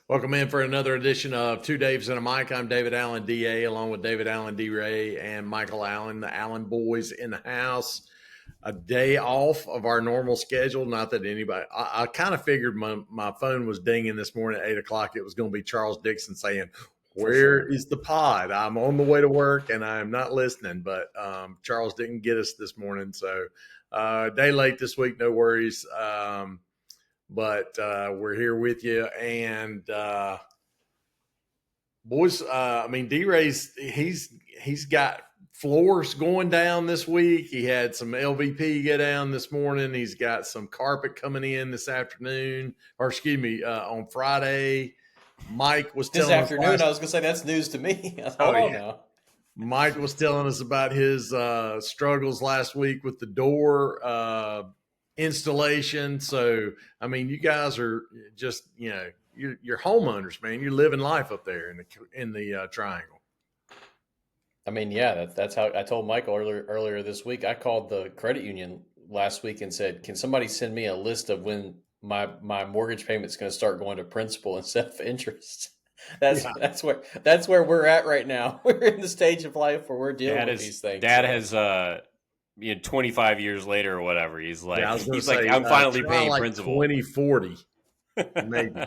Welcome in for another edition of Two Daves and a Mike. I'm David Allen, DA, along with David Allen, D. Ray, and Michael Allen, the Allen boys in the house. A day off of our normal schedule. Not that anybody, I kind of figured my phone was dinging this morning at 8 o'clock. It was going to be Charles Dixon saying, "Where is the pod? I'm on the way to work and I'm not listening." But Charles didn't get us this morning. So day late this week, no worries. But we're here with you. And boys, D-Ray's, he's got floors going down this week. He had some LVP get down this morning. He's got some carpet coming in this afternoon, on Friday. Mike was telling this afternoon. us I was going to say that's news to me. No. Mike was telling us about his struggles last week with the door installation. So, you guys are just, you're homeowners, man. You're living life up there in the triangle. That's how I told Michael earlier this week. I called the credit union last week and said, "Can somebody send me a list of when my mortgage payment's going to start going to principal instead of interest?" That's where we're at right now. We're in the stage of life where we're dealing with these things. Dad has 25 years later or whatever. He's like, I'm finally paying principal. 2040, maybe.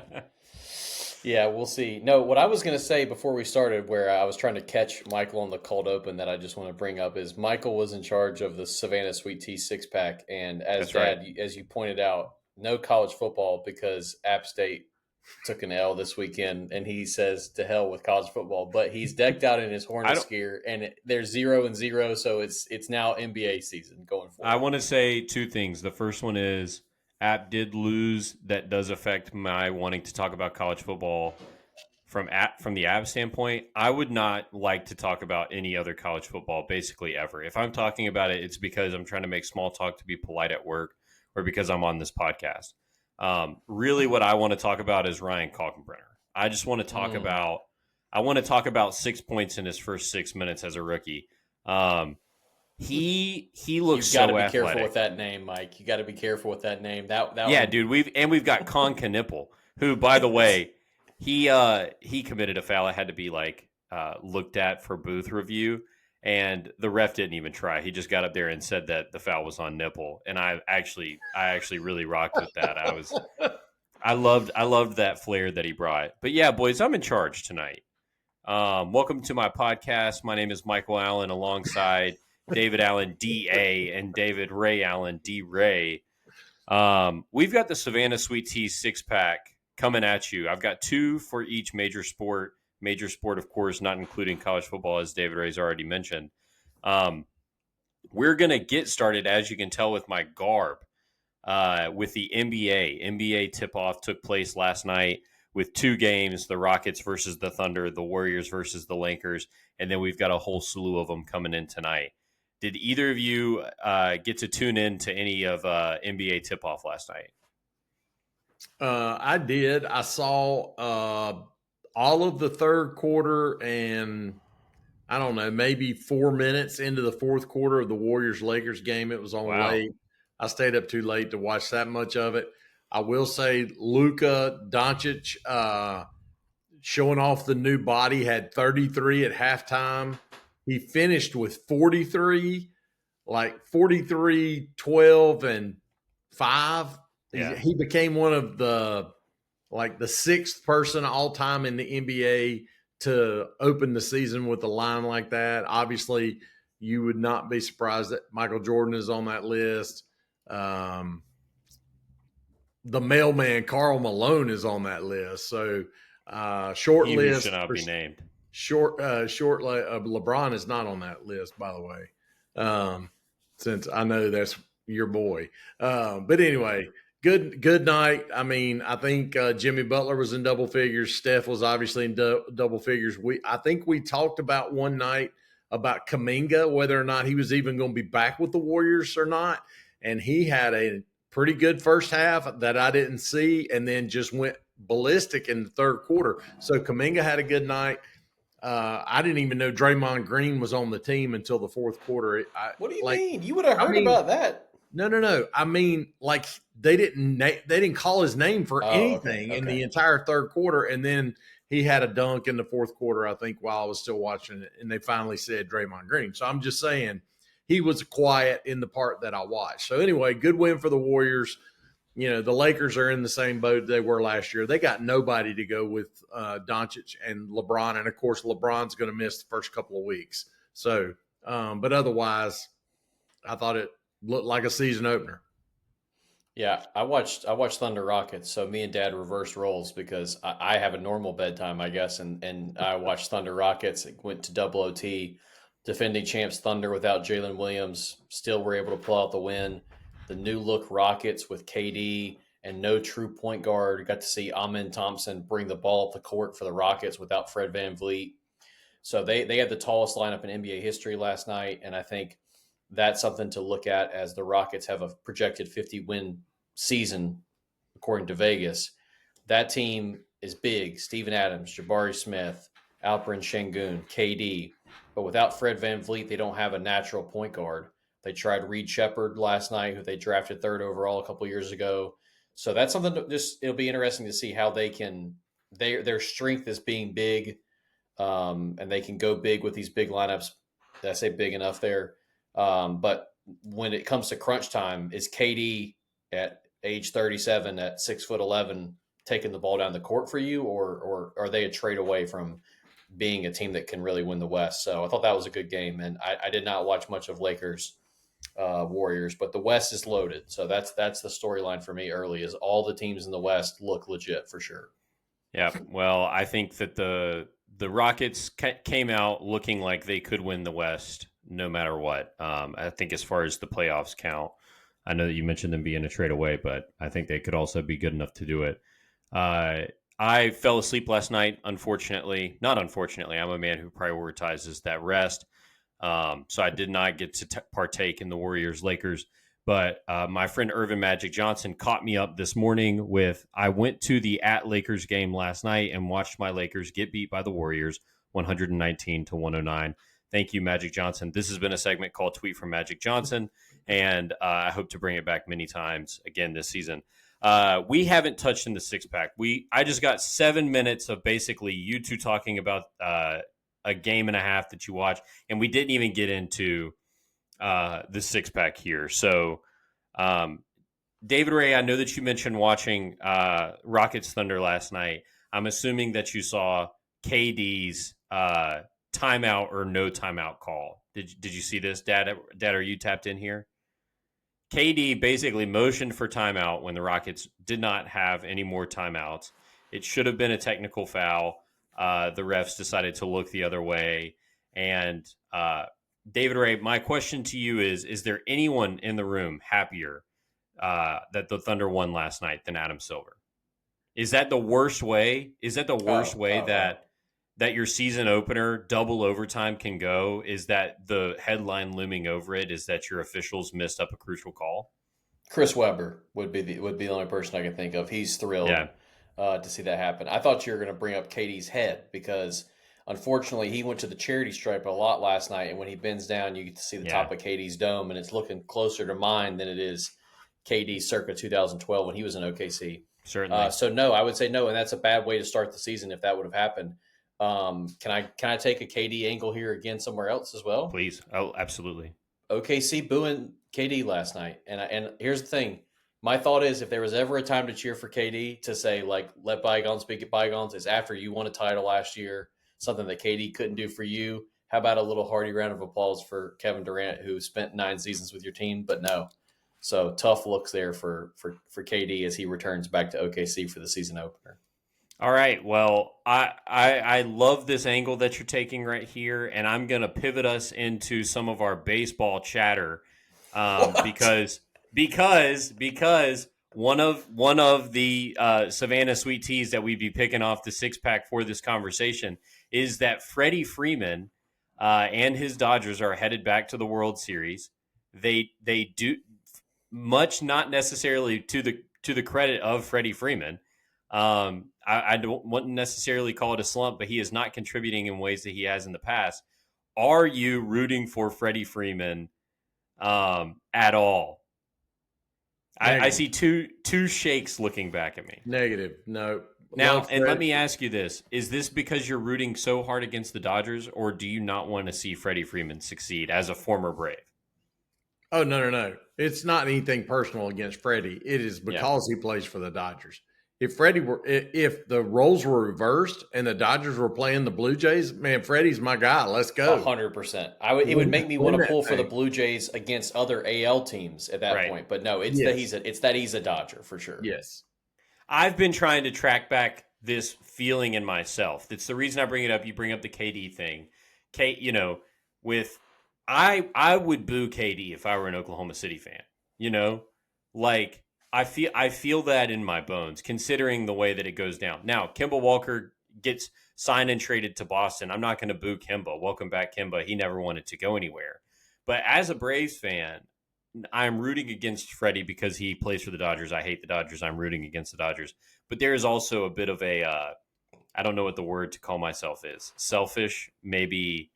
Yeah, we'll see. No, what I was going to say before we started, where I was trying to catch Michael on the cold open that I just want to bring up, is Michael was in charge of the Savannah Sweet Tea 6-pack. And as you pointed out, no college football because App State took an L this weekend. And he says to hell with college football. But he's decked out in his Hornets gear. And they're 0-0, so it's now NBA season going forward. I want to say two things. The first one is, App did lose. That does affect my wanting to talk about college football from the App standpoint. I would not like to talk about any other college football basically ever. If I'm talking about it, it's because I'm trying to make small talk to be polite at work or because I'm on this podcast. Really what I want to talk about is Ryan Kalkbrenner. I just want to talk about 6 points in his first 6 minutes as a rookie. He looks so athletic. You got to be careful with that name, Mike. You got to be careful with that name. Dude. We've got Con Knipple, who, by the way, he committed a foul. It had to be looked at for booth review, and the ref didn't even try. He just got up there and said that the foul was on Nipple, and I actually really rocked with that. I loved that flair that he brought. But yeah, boys, I'm in charge tonight. Welcome to my podcast. My name is Michael Allen, alongside David Allen, D.A., and David Ray Allen, D. Ray. We've got the Savannah Sweet Tea 6-pack coming at you. I've got two for each major sport. Major sport, of course, not including college football, as David Ray's already mentioned. We're going to get started, as you can tell, with my garb, with the NBA. NBA tip-off took place last night with two games, the Rockets versus the Thunder, the Warriors versus the Lakers, and then we've got a whole slew of them coming in tonight. Did either of you get to tune in to any of NBA tip-off last night? I did. I saw all of the third quarter and, I don't know, maybe 4 minutes into the fourth quarter of the Warriors-Lakers game. It was on late. I stayed up too late to watch that much of it. I will say Luka Doncic showing off the new body, had 33 at halftime. He finished with 43, 43, 12, and 5. Yeah. He became one of the sixth person all time in the NBA to open the season with a line like that. Obviously, you would not be surprised that Michael Jordan is on that list. The mailman Karl Malone is on that list. So short list should not be named. LeBron is not on that list, by the way, since I know that's your boy. But anyway, good night. I think Jimmy Butler was in double figures. Steph was obviously in double figures. I think we talked about one night about Kuminga, whether or not he was even going to be back with the Warriors or not. And he had a pretty good first half that I didn't see, and then just went ballistic in the third quarter. So Kuminga had a good night. I didn't even know Draymond Green was on the team until the fourth quarter. What do you mean? You would have heard about that. No. I mean, like they didn't call his name for anything in the entire third quarter, and then he had a dunk in the fourth quarter, I think, while I was still watching it, and they finally said Draymond Green. So I'm just saying he was quiet in the part that I watched. So anyway, good win for the Warriors. You know, the Lakers are in the same boat they were last year. They got nobody to go with Doncic and LeBron, and of course LeBron's going to miss the first couple of weeks. So, but otherwise, I thought it looked like a season opener. Yeah, I watched Thunder Rockets. So me and Dad reversed roles because I have a normal bedtime, I guess, and I watched Thunder Rockets. It went to double OT. Defending champs Thunder without Jalen Williams still were able to pull out the win. The new look Rockets with KD and no true point guard. Got to see Amen Thompson bring the ball up the court for the Rockets without Fred VanVleet. So they had the tallest lineup in NBA history last night, and I think that's something to look at as the Rockets have a projected 50-win season, according to Vegas. That team is big. Steven Adams, Jabari Smith, Alperen Şengün, KD. But without Fred VanVleet, they don't have a natural point guard. They tried Reed Shepherd last night, who they drafted third overall a couple years ago. So that's something to it'll be interesting to see how they can, their strength is being big, and they can go big with these big lineups. Did I say big enough there? But when it comes to crunch time, is KD at age 37 at 6'11" taking the ball down the court for you, or are they a trade away from being a team that can really win the West? So I thought that was a good game, and I did not watch much of Lakers Warriors, but the West is loaded. So that's the storyline for me early, is all the teams in the West look legit for sure. Yeah, well, I think that the Rockets came out looking like they could win the West no matter what. I think as far as the playoffs count, I know that you mentioned them being a trade away, but I think they could also be good enough to do it. I fell asleep last night, unfortunately. Not unfortunately, I'm a man who prioritizes that rest. So I did not get to partake in the Warriors-Lakers. But my friend Irvin Magic Johnson caught me up this morning with, I went to the Lakers game last night and watched my Lakers get beat by the Warriors 119-109. Thank you, Magic Johnson. This has been a segment called Tweet from Magic Johnson, and I hope to bring it back many times again this season. We haven't touched in the six-pack. I just got 7 minutes of basically you two talking about a game and a half that you watched, and we didn't even get into the six-pack here. So, David Ray, I know that you mentioned watching Rockets Thunder last night. I'm assuming that you saw KD's timeout or no timeout call. Did you see this, Dad? Are you tapped in here? KD basically motioned for timeout when the Rockets did not have any more timeouts. It should have been a technical foul. The refs decided to look the other way. And David Ray, my question to you is there anyone in the room happier that the Thunder won last night than Adam Silver? Is that the worst way? Is that the worst way that your season opener double overtime can go? Is that the headline looming over it is that your officials missed up a crucial call? Chris Webber would be the only person I can think of. He's thrilled to see that happen. I thought you were going to bring up KD's head because unfortunately he went to the charity stripe a lot last night, and when he bends down, you get to see the top of KD's dome, and it's looking closer to mine than it is KD circa 2012 when he was in OKC. Certainly. So no, I would say no, and that's a bad way to start the season if that would have happened. Can I take a KD angle here again somewhere else as well? Please. Oh, absolutely. OKC booing KD last night. And here's the thing. My thought is if there was ever a time to cheer for KD, to say, like, let bygones be bygones, is after you won a title last year, something that KD couldn't do for you. How about a little hearty round of applause for Kevin Durant, who spent 9 seasons with your team? But no. So tough looks there for KD as he returns back to OKC for the season opener. All right. Well, I love this angle that you're taking right here, and I'm going to pivot us into some of our baseball chatter because one of the Savannah Sweet Teas that we'd be picking off the six-pack for this conversation is that Freddie Freeman and his Dodgers are headed back to the World Series. They do much, not necessarily to the credit of Freddie Freeman. I wouldn't necessarily call it a slump, but he is not contributing in ways that he has in the past. Are you rooting for Freddie Freeman at all I see two shakes looking back at me. Negative. No. Now, and let me ask you this. Is this because you're rooting so hard against the Dodgers, or do you not want to see Freddie Freeman succeed as a former Brave? Oh, no. It's not anything personal against Freddie. It is because he plays for the Dodgers. If the roles were reversed and the Dodgers were playing the Blue Jays, man, Freddie's my guy. Let's go. 100%. It would make me want to pull for the Blue Jays against other AL teams at that point. But no, it's that he's a Dodger for sure. Yes. I've been trying to track back this feeling in myself. That's the reason I bring it up. You bring up the KD thing. I would boo KD if I were an Oklahoma City fan. Like I feel that in my bones, considering the way that it goes down. Now, Kemba Walker gets signed and traded to Boston. I'm not going to boo Kemba. Welcome back, Kemba. He never wanted to go anywhere. But as a Braves fan, I'm rooting against Freddie because he plays for the Dodgers. I hate the Dodgers. I'm rooting against the Dodgers. But there is also a bit of a, I don't know what the word to call myself is. Selfish, maybe.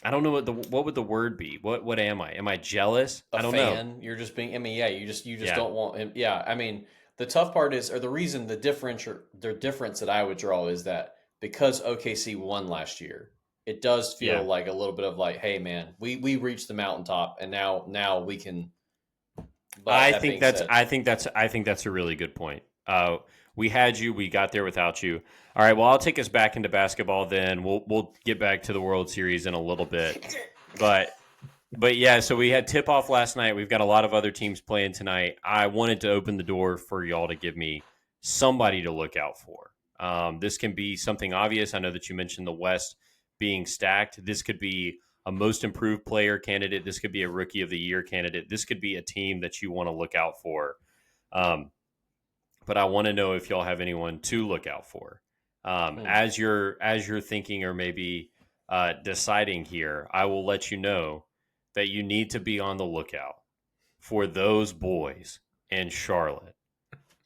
I don't know what would the word be. What am I? Am I jealous? I don't know. You're just being. I mean, you just don't want him. Yeah, I mean, the tough part is, or the reason the difference that I would draw is that because OKC won last year, it does feel like a little bit of like, hey man, we reached the mountaintop and now we can. I think that's a really good point. We had you, we got there without you. All right, well, I'll take us back into basketball then. We'll get back to the World Series in a little bit. But yeah, so we had tip-off last night. We've got a lot of other teams playing tonight. I wanted to open the door for y'all to give me somebody to look out for. This can be something obvious. I know that you mentioned the West being stacked. This could be a most improved player candidate. This could be a rookie of the year candidate. This could be a team that you want to look out for. But I want to know if y'all have anyone to look out for. As you're thinking or maybe deciding here, I will let you know that you need to be on the lookout for those boys in Charlotte.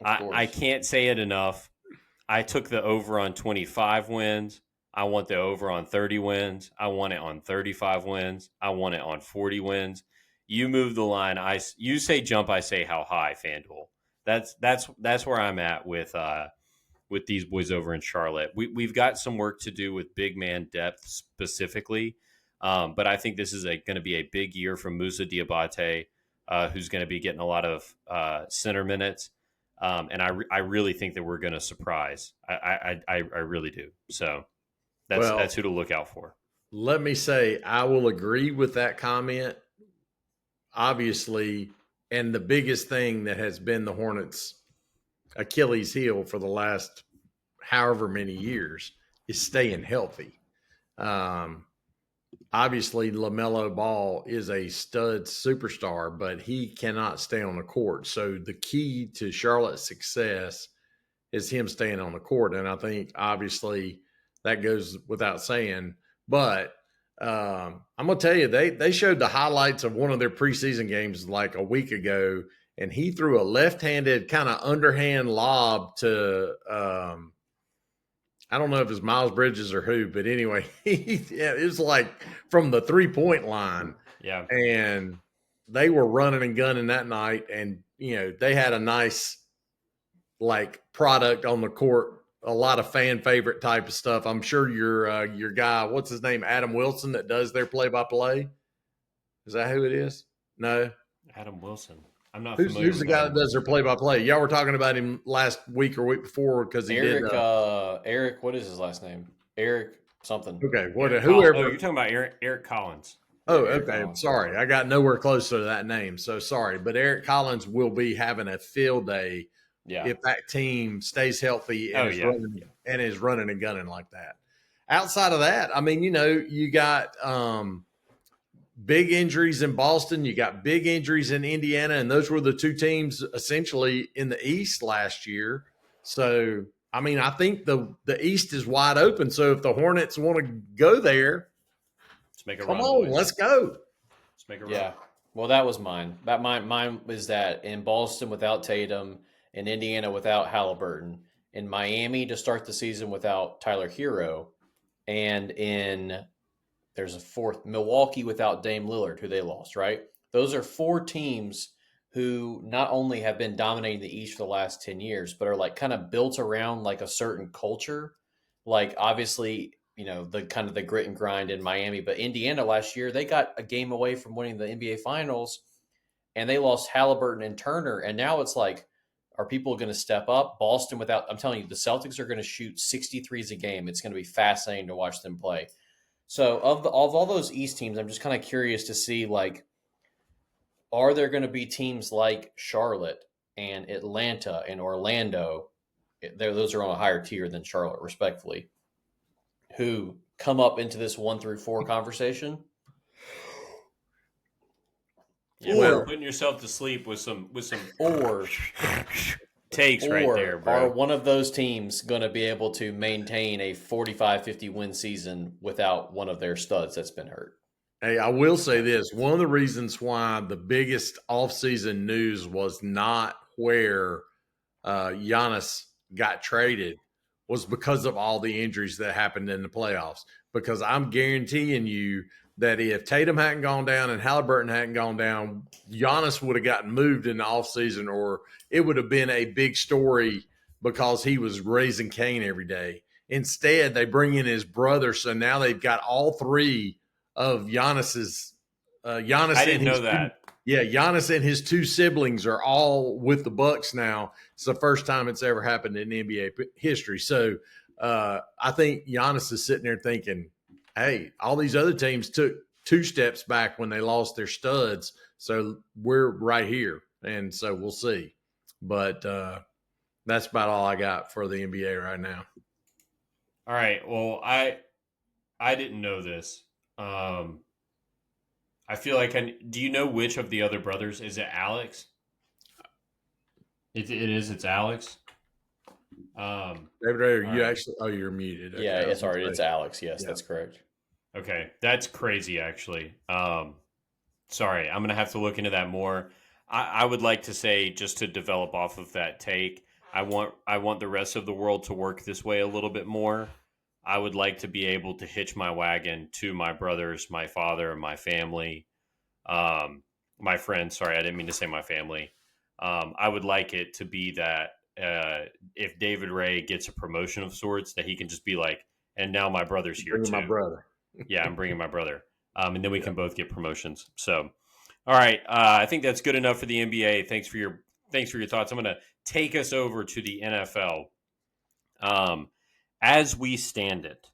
I can't say it enough. I took the over on 25 wins. I want the over on 30 wins. I want it on 35 wins. I want it on 40 wins. You move the line. You say jump. I say how high, FanDuel. That's where I'm at with these boys over in Charlotte. We've got some work to do with big man depth specifically, but I think this is going to be a big year from Musa Diabate, who's going to be getting a lot of center minutes, and I really think that we're going to surprise. I really do. So that's who to look out for. Let me say I will agree with that comment. Obviously. And the biggest thing that has been the Hornets' Achilles heel for the last however many years is staying healthy. Obviously, LaMelo Ball is a stud superstar, but he cannot stay on the court. So the key to Charlotte's success is him staying on the court. And I think, obviously, that goes without saying. But I'm going to tell you, they showed the highlights of one of their preseason games like a week ago, and he threw a left-handed kind of underhand lob to I don't know if it's Miles Bridges or who, but anyway, it was like from the three-point line. Yeah. And they were running and gunning that night, and, they had a nice, product on the court. A lot of fan favorite type of stuff. I'm sure your guy, what's his name, Adam Wilson, that does their play-by-play. Is that who it is? No, Adam Wilson. I'm not familiar. Who's the guy that does their play-by-play? Y'all were talking about him last week or week before because he Eric, did. Eric, what is his last name? Eric something. Okay, whoever. Oh, you're talking about Eric Collins. Oh, okay. Sorry, I got nowhere closer to that name, so sorry. But Eric Collins will be having a field day. Yeah. If that team stays healthy and is running and gunning like that. Outside of that, I mean, you got big injuries in Boston. You got big injuries in Indiana, and those were the two teams essentially in the East last year. So, I mean, I think the East is wide open. So if the Hornets want to go there, come on, let's go. Let's make a run. Yeah. Well, that was mine. Mine was that in Boston without Tatum, in Indiana without Halliburton, in Miami to start the season without Tyler Hero, and there's a fourth, Milwaukee without Dame Lillard, who they lost, right? Those are four teams who not only have been dominating the East for the last 10 years, but are like kind of built around like a certain culture. Like obviously, the kind of the grit and grind in Miami, but Indiana last year, they got a game away from winning the NBA Finals and they lost Halliburton and Turner. And now it's like, are people going to step up? Boston I'm telling you, the Celtics are going to shoot 63s a game. It's going to be fascinating to watch them play. So of all those East teams, I'm just kind of curious to see, like, are there going to be teams like Charlotte and Atlanta and Orlando? Those are on a higher tier than Charlotte, respectfully, who come up into this 1 through 4 conversation. Yeah, well, putting yourself to sleep with some takes right there, bro. Are one of those teams going to be able to maintain a 45-50 win season without one of their studs that's been hurt? Hey, I will say this. One of the reasons why the biggest offseason news was not where Giannis got traded was because of all the injuries that happened in the playoffs. Because I'm guaranteeing you that if Tatum hadn't gone down and Halliburton hadn't gone down, Giannis would have gotten moved in the offseason, or it would have been a big story because he was raising Cain every day. Instead, they bring in his brother, so now they've got all three of Giannis's. Giannis, I didn't know that. Giannis and his two siblings are all with the Bucks now. It's the first time it's ever happened in NBA history. So I think Giannis is sitting there thinking, hey, all these other teams took 2 steps back when they lost their studs. So we're right here. And so we'll see. But that's about all I got for the NBA right now. All right. Well, I didn't know this. I feel like do you know which of the other brothers? Is it Alex? It is. It's Alex. David Ray, you actually? Oh, you're muted. Okay, yeah, sorry, it's Alex. Yes, that's correct. Okay, that's crazy. Actually, sorry, I'm gonna have to look into that more. I would like to say, just to develop off of that take, I want the rest of the world to work this way a little bit more. I would like to be able to hitch my wagon to my brothers, my father, my family, my friends. Sorry, I didn't mean to say my family. I would like it to be that if David Ray gets a promotion of sorts, that he can just be like, and now my brother's here too. My brother. Yeah, I'm bringing my brother. And then we can both get promotions. So, all right. I think that's good enough for the NBA. Thanks for your thoughts. I'm going to take us over to the NFL. As we stand it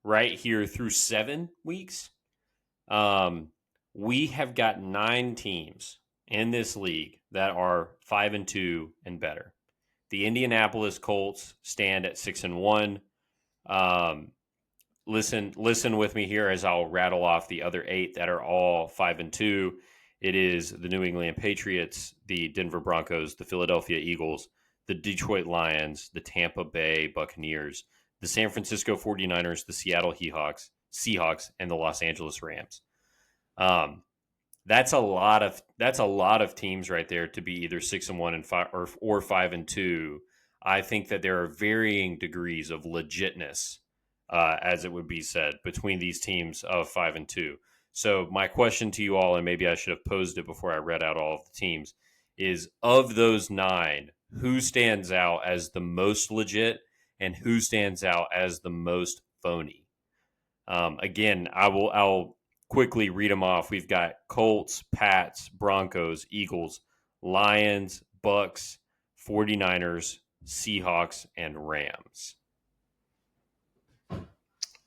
right here through 7 weeks, we have got 9 teams in this league that are 5-2 and better. The Indianapolis Colts stand at 6-1. Listen with me here as I'll rattle off the other 8 that are all 5-2. It is the New England Patriots, the Denver Broncos, the Philadelphia Eagles, the Detroit Lions, the Tampa Bay Buccaneers, the San Francisco 49ers, the Seattle Seahawks, and the Los Angeles Rams. That's a lot of teams right there to be either 6-1 and 5 or 5-2. I think that there are varying degrees of legitness, as it would be said, between these teams of 5-2. So my question to you all, and maybe I should have posed it before I read out all of the teams, is of those 9, who stands out as the most legit and who stands out as the most phony? Again, I'll quickly read them off. We've got Colts, Pats, Broncos, Eagles, Lions, Bucks, 49ers, Seahawks, and Rams.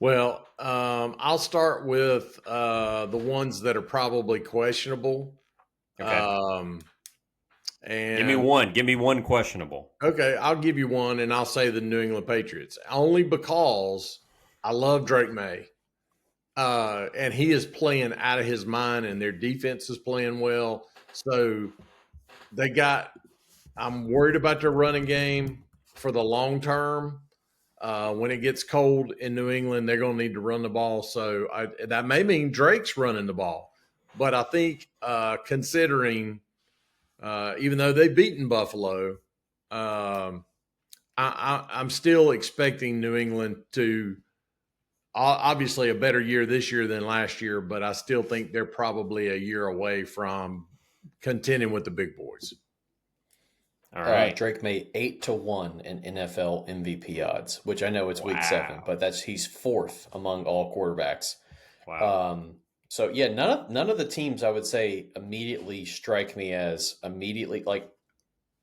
Well, I'll start with the ones that are probably questionable. Okay. And Give me one questionable. Okay, I'll give you one, and I'll say the New England Patriots, only because I love Drake May. And he is playing out of his mind, and their defense is playing well. So I'm worried about their running game for the long term. When it gets cold in New England, they're going to need to run the ball. So that may mean Drake's running the ball. But I think considering, even though they've beaten Buffalo, I'm still expecting New England to obviously a better year this year than last year, but I still think they're probably a year away from contending with the big boys. All right. Drake made 8-1 in NFL MVP odds, which I know it's week 7, but he's 4th among all quarterbacks. Wow. So yeah, none of the teams I would say immediately strike me as like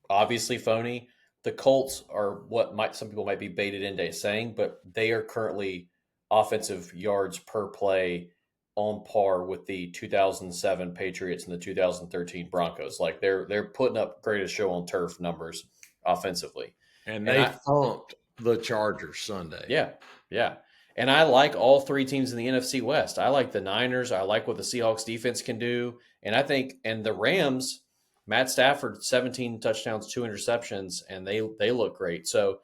obviously phony. The Colts are what some people might be baited into saying, but they are currently offensive yards per play on par with the 2007 Patriots and the 2013 Broncos. Like they're putting up greatest show on turf numbers offensively. And they thumped the Chargers Sunday. Yeah, yeah. And I like all 3 teams in the NFC West. I like the Niners. I like what the Seahawks defense can do. And I think the Rams, Matt Stafford, 17 touchdowns, 2 interceptions, and they look great. So,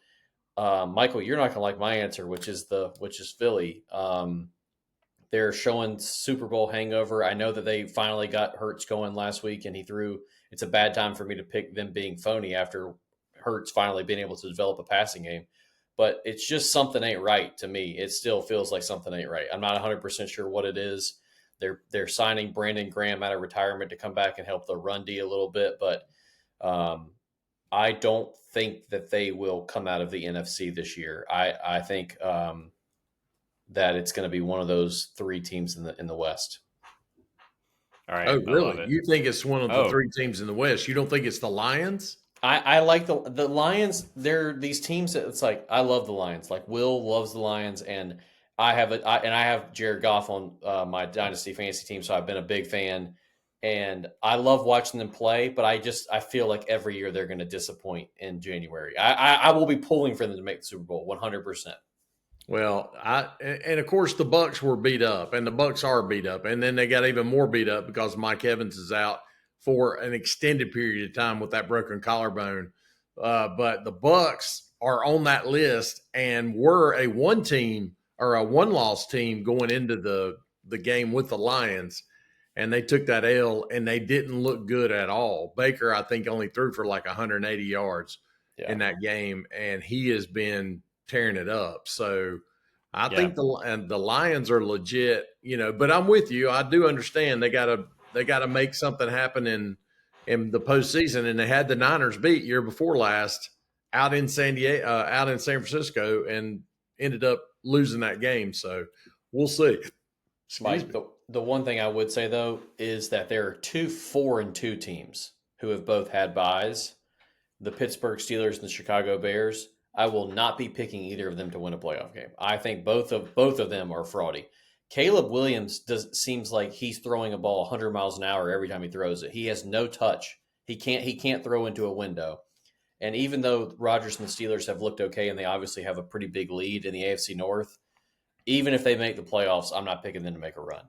Michael, you're not going to like my answer, which is Philly. They're showing Super Bowl hangover. I know that they finally got Hurts going last week, and he threw. It's a bad time for me to pick them being phony after Hurts finally being able to develop a passing game. But it's just something ain't right to me. It still feels like something ain't right. I'm not 100% sure what it is. They're signing Brandon Graham out of retirement to come back and help the run D a little bit, but I don't think that they will come out of the NFC this year. I think that it's going to be one of those 3 teams in the West. All right. Oh, really? You think it's one of the 3 teams in the West? You don't think it's the Lions? I like the Lions. They're these teams that it's like I love the Lions. Like Will loves the Lions, and I have Jared Goff on my Dynasty fantasy team, so I've been a big fan, and I love watching them play. But I feel like every year they're going to disappoint in January. I will be pulling for them to make the Super Bowl 100%. Well, and of course the Bucs were beat up, and the Bucs are beat up, and then they got even more beat up because Mike Evans is out for an extended period of time with that broken collarbone. But the Bucs are on that list and were a 1-loss team going into the game with the Lions, and they took that L, and they didn't look good at all. Baker, I think, only threw for like 180 yards in that game, and he has been tearing it up. So I think the Lions are legit, but I'm with you. I do understand they got to make something happen in the postseason, and they had the Niners beat year before last out in San Francisco, and ended up losing that game. So we'll see. Mike, the one thing I would say though is that there are 2 4-2 teams who have both had byes: the Pittsburgh Steelers and the Chicago Bears. I will not be picking either of them to win a playoff game. I think both of them are fraudy. Caleb Williams seems like he's throwing a ball 100 miles an hour every time he throws it. He has no touch. He can't throw into a window. And even though Rodgers and the Steelers have looked okay, and they obviously have a pretty big lead in the AFC North, even if they make the playoffs, I'm not picking them to make a run.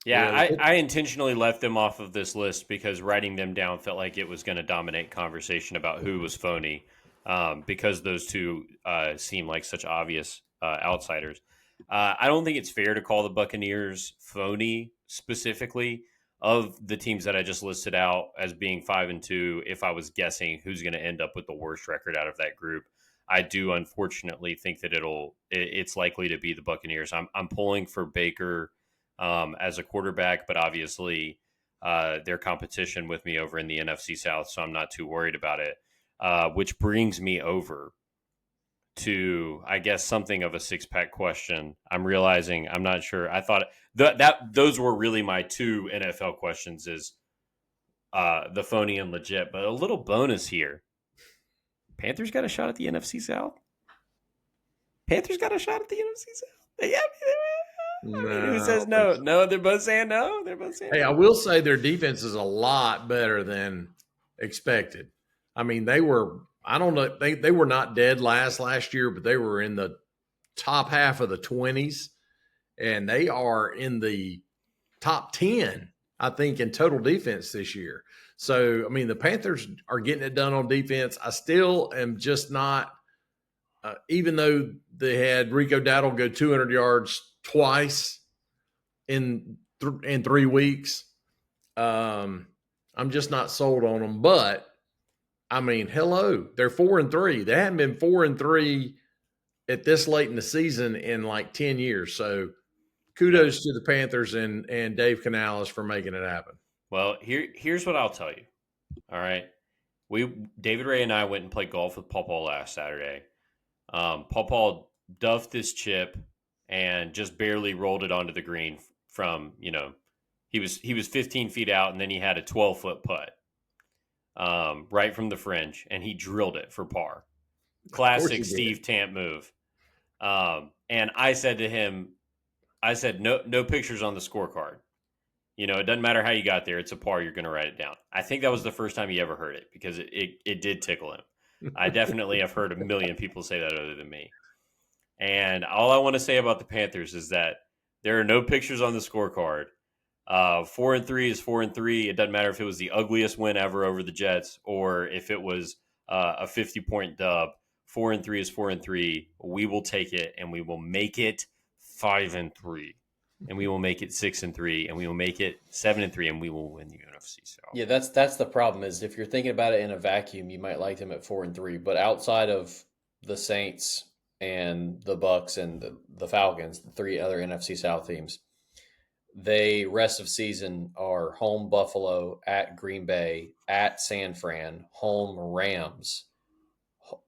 Yeah, I intentionally left them off of this list because writing them down felt like it was going to dominate conversation about who was phony, because those 2 seem like such obvious outsiders. I don't think it's fair to call the Buccaneers phony specifically. Of the teams that I just listed out as being 5-2, if I was guessing who's going to end up with the worst record out of that group, I do unfortunately think that it's likely to be the Buccaneers. I'm pulling for Baker as a quarterback, but obviously their competition with me over in the NFC South, so I'm not too worried about it. Which brings me over to, I guess, something of a 6-pack question. I'm realizing I'm not sure. I thought that those were really my 2 NFL questions, is the phony and legit. But a little bonus here: Panthers got a shot at the NFC South. Panthers got a shot at the NFC South. Yeah. Who says no? No, they're both saying no. Hey, I will say their defense is a lot better than expected. I mean, they were. I don't know. They were not dead last year, but they were in the top half of the 20s, and they are in the top 10, I think, in total defense this year. So, I mean, the Panthers are getting it done on defense. I still am just not, even though they had Rico Dowdle go 200 yards twice in 3 weeks, I'm just not sold on them. But I mean, hello, they're 4-3. They haven't been 4-3 at this late in the season in like 10 years. So kudos to the Panthers and Dave Canales for making it happen. Well, here's what I'll tell you. All right. David Ray and I went and played golf with Paul Paul last Saturday. Paul Paul duffed this chip and just barely rolled it onto the green from, he was 15 feet out, and then he had a 12-foot putt right from the fringe, and he drilled it for par. Classic Steve Tamp move. And I said to him, no pictures on the scorecard. It doesn't matter how you got there. It's a par. You're going to write it down. I think that was the first time he ever heard it, because it did tickle him. I definitely have heard a million people say that other than me. And all I want to say about the Panthers is that there are no pictures on the scorecard. 4-3 is 4-3. It doesn't matter if it was the ugliest win ever over the Jets or if it was a 50-point dub. 4-3 is 4-3. We will take it, and we will make it 5-3. And we will make it 6-3, and we will make it 7-3, and we will win the NFC South. Yeah, that's the problem. Is if you're thinking about it in a vacuum, you might like them at 4-3, but outside of the Saints and the Bucks and the Falcons, the three other NFC South teams, they rest of season are home Buffalo, at Green Bay, at San Fran, home Rams,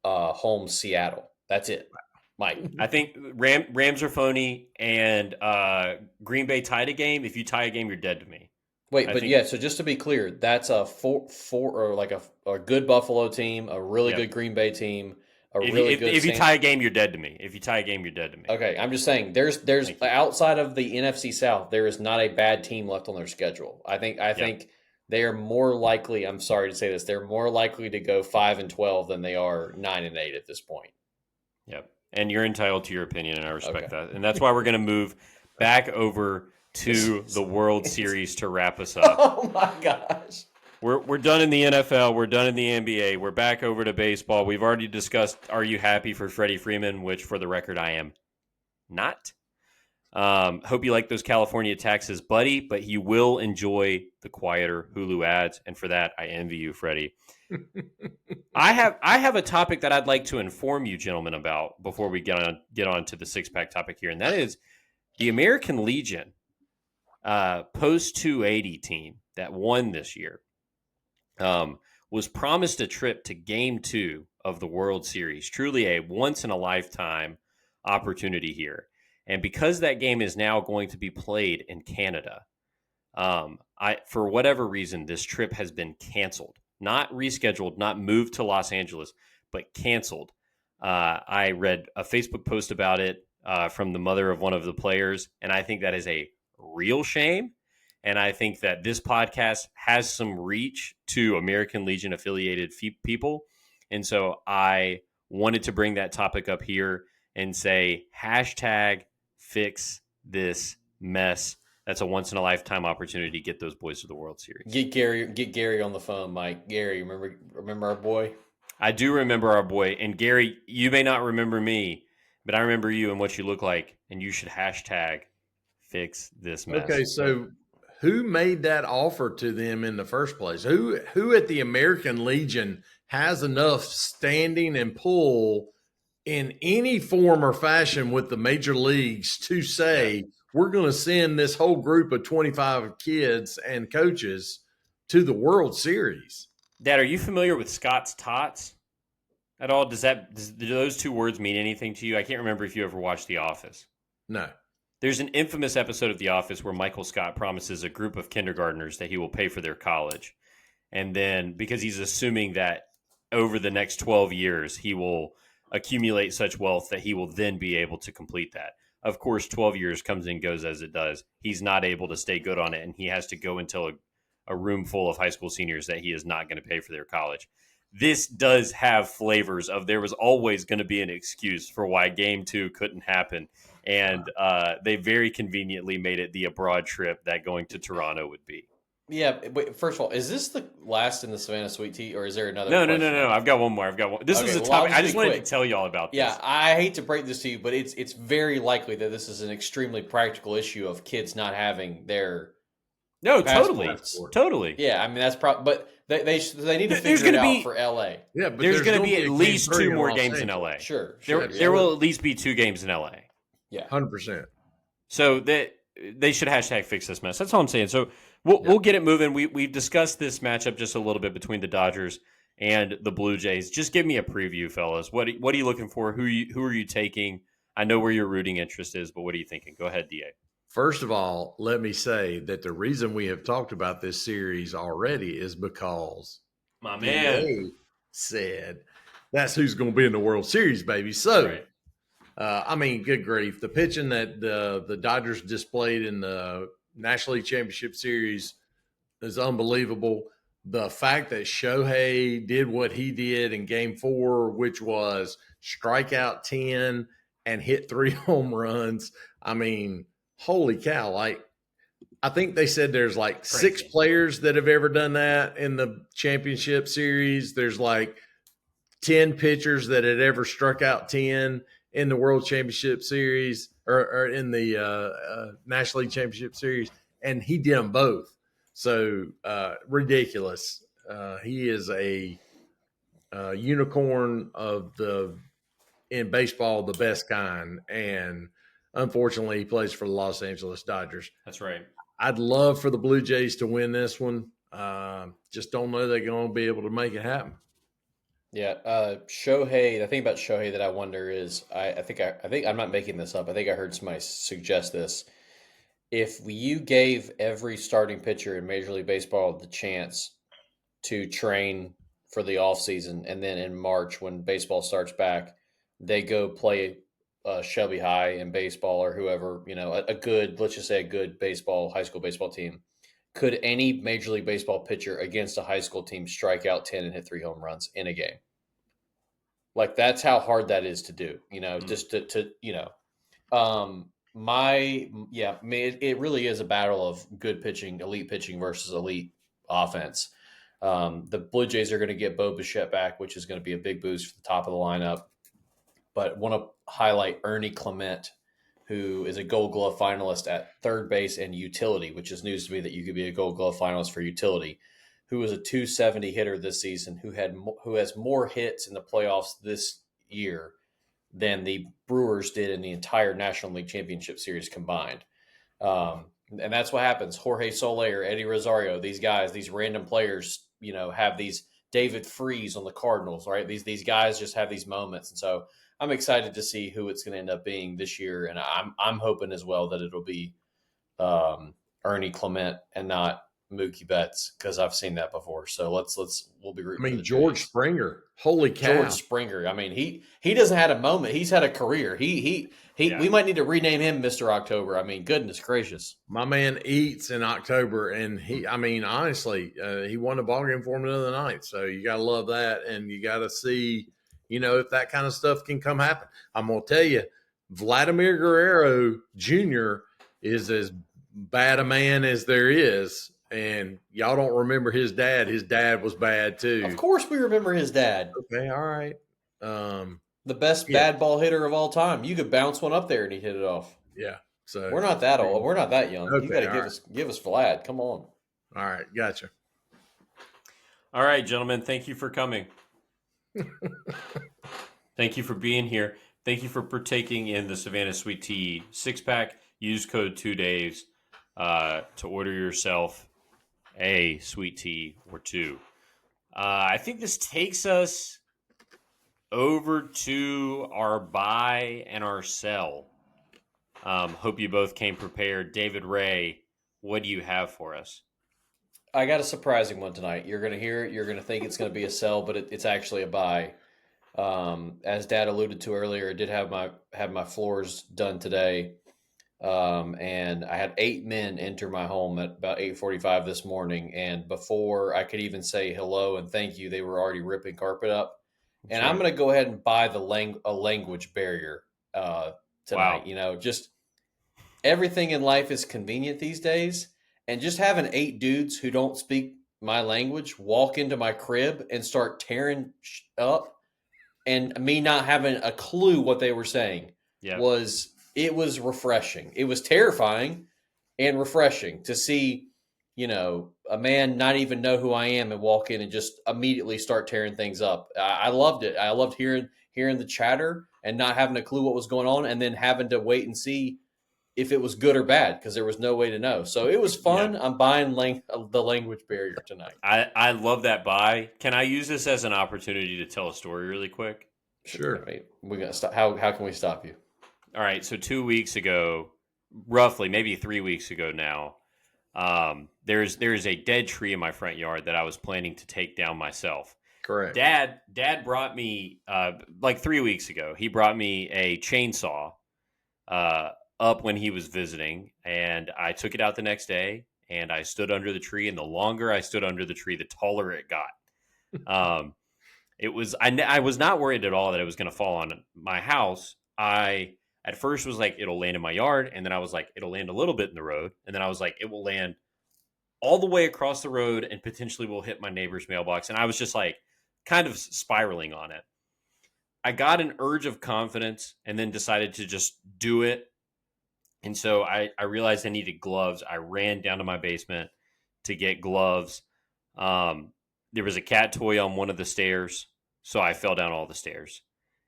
home Seattle. That's it. Mike, I think Rams are phony, and Green Bay tied a game. If you tie a game, you're dead to me. Wait, so just to be clear, that's a four or like a good Buffalo team, a really good Green Bay team, if you tie a game, you're dead to me. If you tie a game, you're dead to me. Okay, I'm just saying there's outside of the NFC South, there is not a bad team left on their schedule. I think they are more likely. I'm sorry to say this, they're more likely to go 5-12 than they are 9-8 at this point. Yep. And you're entitled to your opinion, and I respect that. And that's why we're going to move back over to the World Series to wrap us up. Oh, my gosh. We're done in the NFL. We're done in the NBA. We're back over to baseball. We've already discussed, are you happy for Freddie Freeman, which, for the record, I am not. Hope you like those California taxes, buddy, but you will enjoy the quieter Hulu ads, and for that, I envy you, Freddie. I have a topic that I'd like to inform you gentlemen about before we get on to the six-pack topic here, and that is the American Legion post 280 team that won this year was promised a trip to Game 2 of the World Series. Truly a once-in-a-lifetime opportunity here. And because that game is now going to be played in Canada, for whatever reason, this trip has been canceled. Not rescheduled, not moved to Los Angeles, but canceled. I read a Facebook post about it from the mother of one of the players, and I think that is a real shame. And I think that this podcast has some reach to American Legion affiliated people. And so I wanted to bring that topic up here and say, hashtag fix this mess. That's a once-in-a-lifetime opportunity to get those boys to the World Series. Get Gary on the phone, Mike. Gary, remember our boy? I do remember our boy. And Gary, you may not remember me, but I remember you and what you look like, and you should hashtag fix this mess. Okay, so who made that offer to them in the first place? Who at the American Legion has enough standing and pull in any form or fashion with the major leagues to say, we're going to send this whole group of 25 kids and coaches to the World Series? Dad, are you familiar with Scott's Tots at all? Do those two words mean anything to you? I can't remember if you ever watched The Office. No. There's an infamous episode of The Office where Michael Scott promises a group of kindergartners that he will pay for their college. And then, because he's assuming that over the next 12 years, he will accumulate such wealth that he will then be able to complete that. Of course, 12 years comes and goes as it does. He's not able to stay good on it, and he has to go into a room full of high school seniors that he is not going to pay for their college. This does have flavors of there was always going to be an excuse for why Game 2 couldn't happen. And they very conveniently made it the abroad trip that going to Toronto would be. Yeah. Wait, first of all, is this the last in the Savannah Sweet Tea, or is there another? No. I've got one more. This was a topic. I just wanted to tell y'all about this. Yeah, I hate to break this to you, but it's very likely that this is an extremely practical issue of kids not having their totally. Yeah, I mean that's probably, but they need to figure it out for LA. Yeah, but there's going to be at least 2 more games in LA. Sure. There will at least be 2 games in LA. Yeah, 100%. So they should hashtag fix this mess. That's all I'm saying. So We'll get it moving. We've discussed this matchup just a little bit between the Dodgers and the Blue Jays. Just give me a preview, fellas. What are you looking for? Who are you taking? I know where your rooting interest is, but what are you thinking? Go ahead, DA. First of all, let me say that the reason we have talked about this series already is because my man DA said that's who's going to be in the World Series, baby. So, right. I mean, good grief. The pitching that the Dodgers displayed in the National League Championship Series is unbelievable. The fact that Shohei did what he did in Game 4, which was strike out 10 and hit 3 home runs. I mean, holy cow. Like, I think they said there's like Crazy. 6 players that have ever done that in the championship series. There's like 10 pitchers that had ever struck out 10 in the World Championship Series or in the National League Championship Series, and he did them both. So ridiculous. He is a unicorn in baseball, the best kind, and unfortunately, he plays for the Los Angeles Dodgers. That's right. I'd love for the Blue Jays to win this one. Just don't know they're going to be able to make it happen. Yeah, Shohei. The thing about Shohei that I wonder is, I think I'm not making this up. I think I heard somebody suggest this. If you gave every starting pitcher in Major League Baseball the chance to train for the offseason, and then in March when baseball starts back, they go play Shelby High in baseball or whoever, a good, let's just say a good high school baseball team, could any Major League Baseball pitcher against a high school team strike out 10 and hit 3 home runs in a game? Like, that's how hard that is to do, just to it really is a battle of good pitching, elite pitching versus elite offense. The Blue Jays are going to get Bo Bichette back, which is going to be a big boost for the top of the lineup. But want to highlight Ernie Clement, who is a Gold Glove finalist at third base and utility, which is news to me that you could be a Gold Glove finalist for utility, who was a 270 hitter this season, who has more hits in the playoffs this year than the Brewers did in the entire National League Championship Series combined. And that's what happens. Jorge Soler, Eddie Rosario, these guys, these random players, have these David Freese on the Cardinals, right? These guys just have these moments. And so I'm excited to see who it's going to end up being this year. And I'm hoping as well that it'll be Ernie Clement and not Mookie Betts, because I've seen that before. So we'll be rooting. I mean, George Springer. Holy cow. George Springer. I mean, he doesn't have a moment. He's had a career. We might need to rename him Mr. October. I mean, goodness gracious. My man eats in October, and honestly, he won the ball game for him the other night. So you got to love that, and you got to see, if that kind of stuff can come happen. I'm going to tell you, Vladimir Guerrero Jr. is as bad a man as there is. And y'all don't remember his dad. His dad was bad too. Of course we remember his dad. Okay, all right. The best bad ball hitter of all time. You could bounce one up there and he'd hit it off. Yeah. So we're not that old. We're not that young. Okay, you got to give us Vlad. Come on. All right, gotcha. All right, gentlemen, thank you for coming. Thank you for being here. Thank you for partaking in the Savannah Sweet Tea 6-pack. Use code 2DAVES to order yourself a sweet tea or 2. I think this takes us over to our buy and our sell. Hope you both came prepared. David Ray, what do you have for us? I got a surprising one tonight. You're going to hear it. You're going to think it's going to be a sell, but it's actually a buy. As Dad alluded to earlier, I did have my floors done today. And I had 8 men enter my home at about 8:45 this morning. And before I could even say hello and thank you, they were already ripping carpet up. And I'm going to go ahead and buy a language barrier tonight. Wow. Just everything in life is convenient these days. And just having 8 dudes who don't speak my language walk into my crib and start tearing up, and me not having a clue what they were saying was refreshing. It was terrifying and refreshing to see, a man not even know who I am and walk in and just immediately start tearing things up. I loved it. I loved hearing the chatter and not having a clue what was going on, and then having to wait and see if it was good or bad because there was no way to know. So it was fun. I'm buying the language barrier tonight. I love that buy. Can I use this as an opportunity to tell a story really quick? Sure. Wait, we got to stop. How can we stop you? All right. So 2 weeks ago, roughly, maybe 3 weeks ago now, there's a dead tree in my front yard that I was planning to take down myself. Correct. Dad brought me like 3 weeks ago. He brought me a chainsaw up when he was visiting, and I took it out the next day, and I stood under the tree. And the longer I stood under the tree, the taller it got. It was I was not worried at all that it was going to fall on my house. I at first was like, it'll land in my yard, and then I was like, it'll land a little bit in the road, and then I was like, it will land all the way across the road and potentially will hit my neighbor's mailbox. And I was just like kind of spiraling on it. I got an urge of confidence and then decided to just do it. And so I realized I needed gloves. I ran down to my basement to get gloves. There was a cat toy on one of the stairs, so I fell down all the stairs.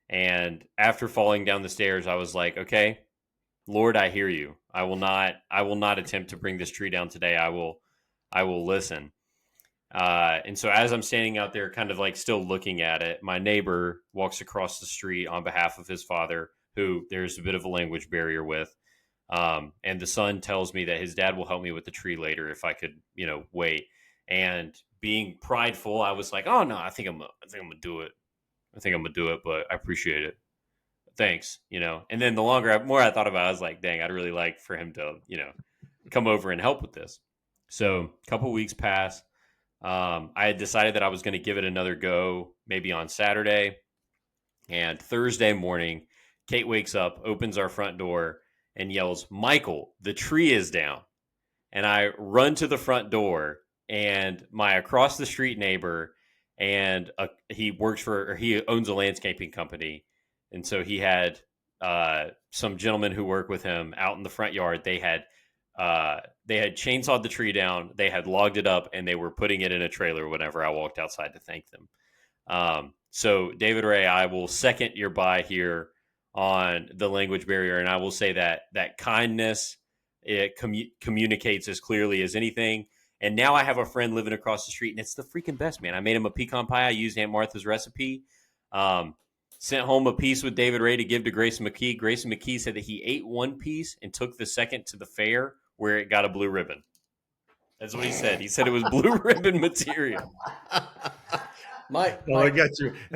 And after falling down the stairs, I was like, okay, Lord, I hear you. I will not attempt to bring this tree down today. I will listen. And so as I'm standing out there, kind of like still looking at it, my neighbor walks across the street on behalf of his father, who there's a bit of a language barrier with. And the son tells me that his dad will help me with the tree later if I could, wait. And being prideful, I was like, oh no, I think I'm gonna do it. I think I'm gonna do it, but I appreciate it. Thanks, And then the more I thought about it, I was like, dang, I'd really like for him to, come over and help with this. So a couple weeks passed. I had decided that I was going to give it another go, maybe on Saturday. And Thursday morning, Kate wakes up, opens our front door, and yells, "Michael, the tree is down." And I run to the front door, and my across the street neighbor, and he owns a landscaping company. And so he had some gentlemen who work with him out in the front yard. They had chainsawed the tree down. They had logged it up, and they were putting it in a trailer whenever I walked outside to thank them. So David Ray, I will second your buy here on the language barrier. And I will say that kindness, it communicates as clearly as anything. And now I have a friend living across the street, and it's the freaking best, man. I made him a pecan pie. I used Aunt Martha's recipe. Sent home a piece with David Ray to give to Grayson McKee. Grayson McKee said that he ate one piece and took the second to the fair where it got a blue ribbon. That's what he said. He said it was blue ribbon material. I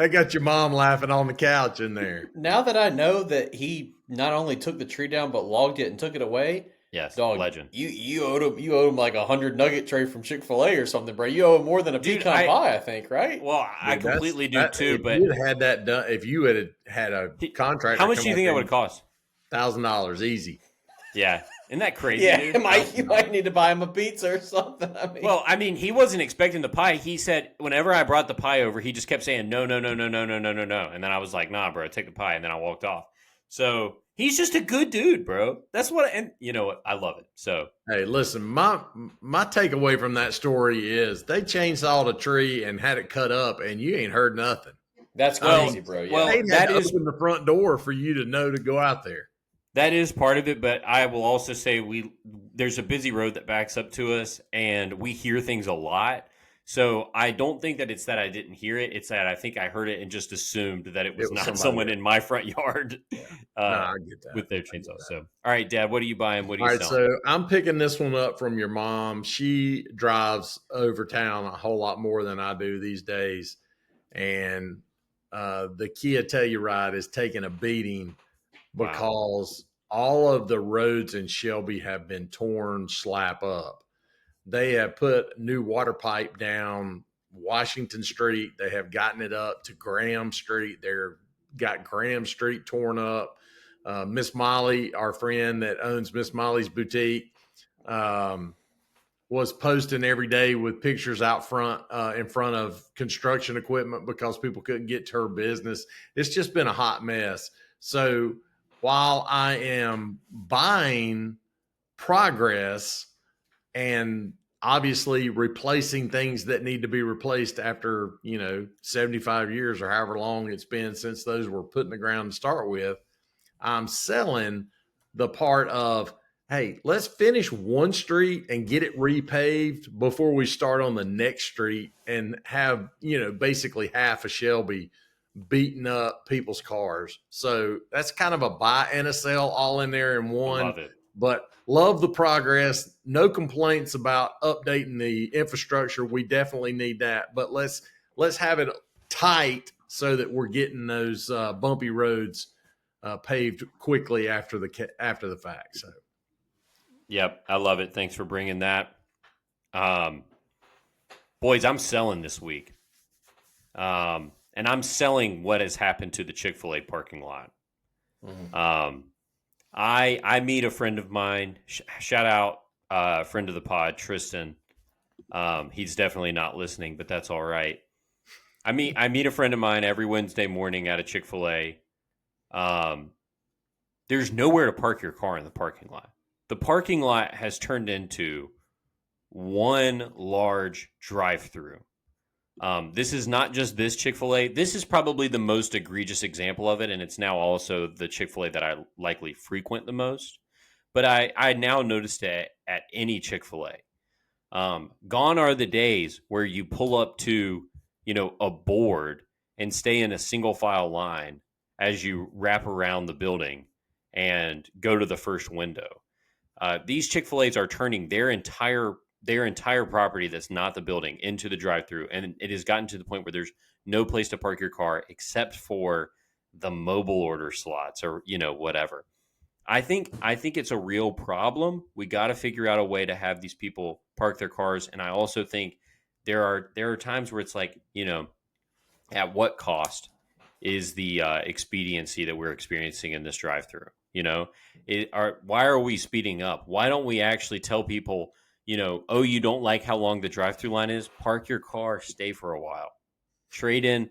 got your mom laughing on the couch in there. Now that I know that he not only took the tree down but logged it and took it away. Yes, dog, legend. You owed him like 100 nugget tray from Chick-fil-A or something, bro. You owe him more than a pecan pie, I think, right? Well, I completely do too. But you had that done, if you had a contract, how much do you think that would cost? $1,000 easy. Yeah, isn't that crazy? Yeah, dude? You might need to buy him a pizza or something. I mean, he wasn't expecting the pie. He said whenever I brought the pie over, he just kept saying no, and then I was like, nah, bro, take the pie, and then I walked off. So he's just a good dude, bro. That's what, and you know what? I love it. So hey, listen, my takeaway from that story is they chainsawed a tree and had it cut up, and you ain't heard nothing. That's crazy, bro. Yeah. Well, that is open the front door for you to know to go out there. That is part of it, but I will also say there's a busy road that backs up to us, and we hear things a lot. So I don't think that it's that I didn't hear it. It's that I think I heard it and just assumed that it was not someone in my front yard I get that. with their chainsaw. So, all right, Dad, what are you buying? What are you selling? So I'm picking this one up from your mom. She drives over town a whole lot more than I do these days. And the Kia Telluride is taking a beating because all of the roads in Shelby have been torn slap up. They have put new water pipe down Washington Street. They have gotten it up to Graham Street. They've got Graham Street torn up. Miss Molly, our friend that owns Miss Molly's Boutique, was posting every day with pictures out front, in front of construction equipment because people couldn't get to her business. It's just been a hot mess. So while I am buying progress and obviously replacing things that need to be replaced after, 75 years or however long it's been since those were put in the ground to start with, I'm selling the part of hey, let's finish one street and get it repaved before we start on the next street and have, basically half of Shelby beating up people's cars. So that's kind of a buy and a sell all in there in one. Love it. But love the progress. No complaints about updating the infrastructure. We definitely need that. But let's have it tight so that we're getting those bumpy roads paved quickly after the fact. So. Yep, I love it. Thanks for bringing that. Boys, I'm selling this week. And I'm selling what has happened to the Chick-fil-A parking lot. Mm-hmm. I meet a friend of mine. Shout out friend of the pod, Tristan. He's definitely not listening, but that's all right. I meet a friend of mine every Wednesday morning at a Chick-fil-A. There's nowhere to park your car in the parking lot. The parking lot has turned into one large drive-through. This is not just this Chick-fil-A. This is probably the most egregious example of it, and it's now also the Chick-fil-A that I likely frequent the most. But I now noticed it at any Chick-fil-A. Gone are the days where you pull up to, a board and stay in a single file line as you wrap around the building and go to the first window. These Chick-fil-A's are turning their entire property that's not the building into the drive-through, and it has gotten to the point where there's no place to park your car except for the mobile order slots or whatever. I think it's a real problem. We got to figure out a way to have these people park their cars, and I also think there are times where it's like, at what cost is the expediency that we're experiencing in this drive-through? Why are we speeding up? Why don't we actually tell people, oh, you don't like how long the drive-through line is? Park your car, stay for a while. Trade in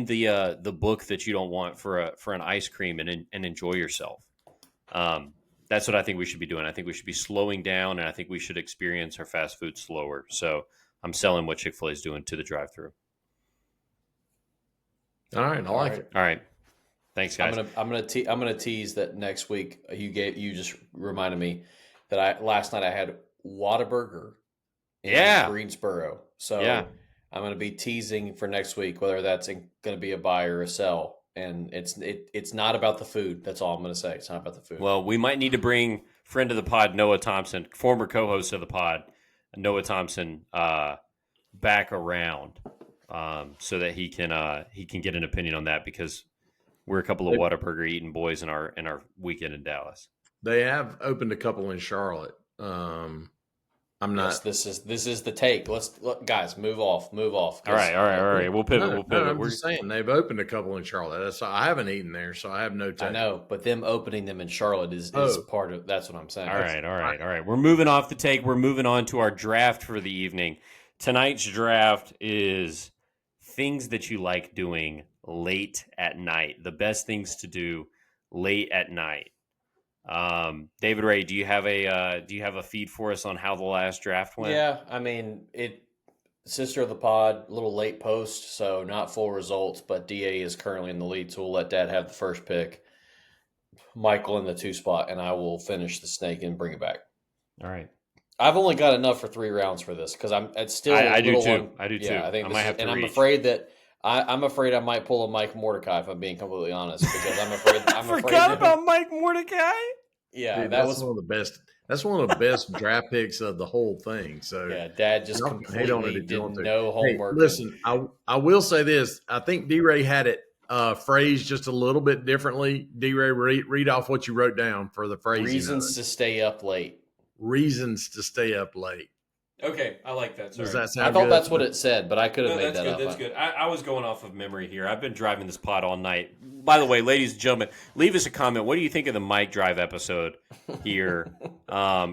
the book that you don't want for an ice cream and enjoy yourself. That's what I think we should be doing. I think we should be slowing down, and I think we should experience our fast food slower. So I'm selling what Chick-fil-A is doing to the drive-through. All right, I like it. All right. Thanks, guys. I'm gonna tease that next week. You just reminded me that last night I had Whataburger in Greensboro. So I'm gonna be teasing for next week whether that's gonna be a buy or a sell. And it's not about the food. That's all I'm gonna say. It's not about the food. Well, we might need to bring friend of the pod, Noah Thompson, former co-host of the pod, Noah Thompson, back around. So that he can get an opinion on that, because we're a couple of Whataburger eating boys in our weekend in Dallas. They have opened a couple in Charlotte. I'm not. Yes, this is the take. Guys, move off. All right. We'll pivot. I'm just saying they've opened a couple in Charlotte. I haven't eaten there, so I have no take. I know, but them opening them in Charlotte is part of. That's what I'm saying. All right. We're moving off the take. We're moving on to our draft for the evening. Tonight's draft is things that you like doing late at night. The best things to do late at night. David Ray, do you have a feed for us on how the last draft went? Yeah, I mean, sister of the pod, a little late post, so not full results, but DA is currently in the lead, so we'll let Dad have the first pick. Michael in the 2 spot, and I will finish the snake and bring it back. All right. I've only got enough for 3 rounds for this because it's still. I do too. I do too. Yeah, I think I might have to. And reach. I'm afraid that I'm afraid I might pull a Mike Mordecai if I'm being completely honest, because I'm afraid. I forgot about Mike Mordecai. Yeah, dude, that's one of the best. That's one of the best draft picks of the whole thing. So yeah, Dad just completely didn't know homework. Hey, listen, I will say this. I think D-Ray had it phrased just a little bit differently. D-Ray, read off what you wrote down for the phrasing. Reasons to stay up late. Reasons to stay up late. Okay, I like that. Sorry. Does that sound I thought good? That's what it said, but I could have made that up. That's good. I was going off of memory here. I've been driving this pod all night. By the way, ladies and gentlemen, leave us a comment. What do you think of the Mike Drive episode here?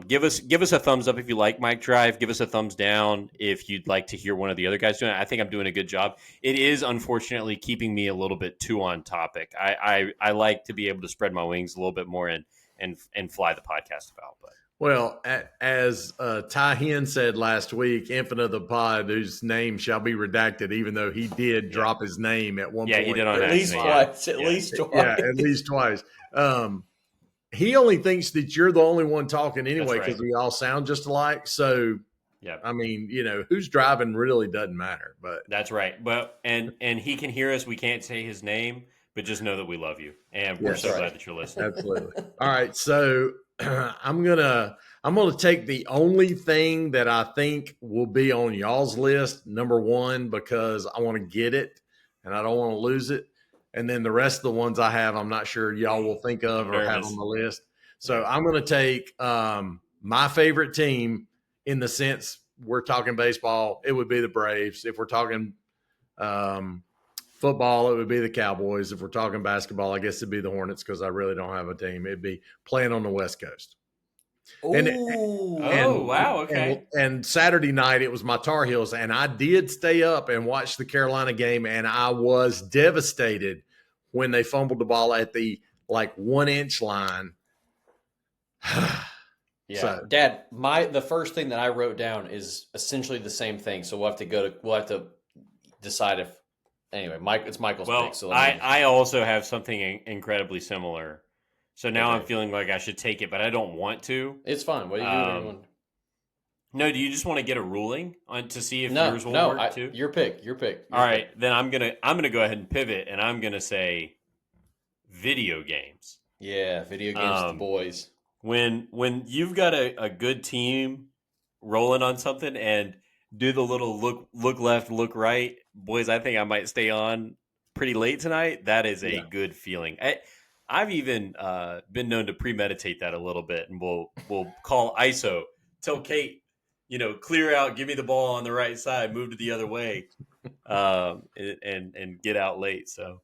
Give us a thumbs up if you like Mike Drive. Give us a thumbs down if you'd like to hear one of the other guys doing it. I think I'm doing a good job. It is unfortunately keeping me a little bit too on topic. I like to be able to spread my wings a little bit more and fly the podcast about, but. Well, as Ty Hen said last week, infant of the pod, whose name shall be redacted, even though he did drop his name at one point. Yeah, he did on at least twice. At least twice. Yeah, at least twice. he only thinks that you're the only one talking anyway That's because right. we all sound just alike. So, Yeah, I mean, who's driving really doesn't matter. But that's right. But and he can hear us. We can't say his name, but just know that we love you, and we're That's so yes, right. glad that you're listening. absolutely. All right, so I'm gonna take the only thing that I think will be on y'all's list, number one, because I want to get it and I don't want to lose it. And then the rest of the ones I have, I'm not sure y'all will think of I'm or have on nervous. the list. So Yeah. I'm going to take my favorite team in the sense we're talking baseball. It would be the Braves. If we're talking um, football, it would be the Cowboys. If we're talking basketball, I guess it'd be the Hornets because I really don't have a team. It'd be playing on the West Coast. And Oh, Ooh. wow. and Okay. and Saturday night it was my Tar Heels, and I did stay up and watch the Carolina game, and I was devastated when they fumbled the ball at the 1 inch line. Yeah, So Dad. The first thing that I wrote down is essentially the same thing. So we'll have to decide if anyway. Mike, it's Michael's pick. Well, So let I me. I also have something incredibly similar. So now I'm Okay, feeling like I should take it, but I don't want to. it's fine. What do you do? Whatever you Um, want. no, do you just want to get a ruling on to see if No, yours will no. work too? Your pick. Your pick. All Your right, pick. then I'm gonna go ahead and pivot, and I'm gonna say video games. Yeah, video games with the Um, boys. when you've got a good team rolling on something and do the little look left, look right, boys, I think I might stay on pretty late tonight. That is a yeah, good feeling. I've even been known to premeditate that a little bit, and we'll call ISO, tell Kate, clear out, give me the ball on the right side, move to the other way, and get out late. So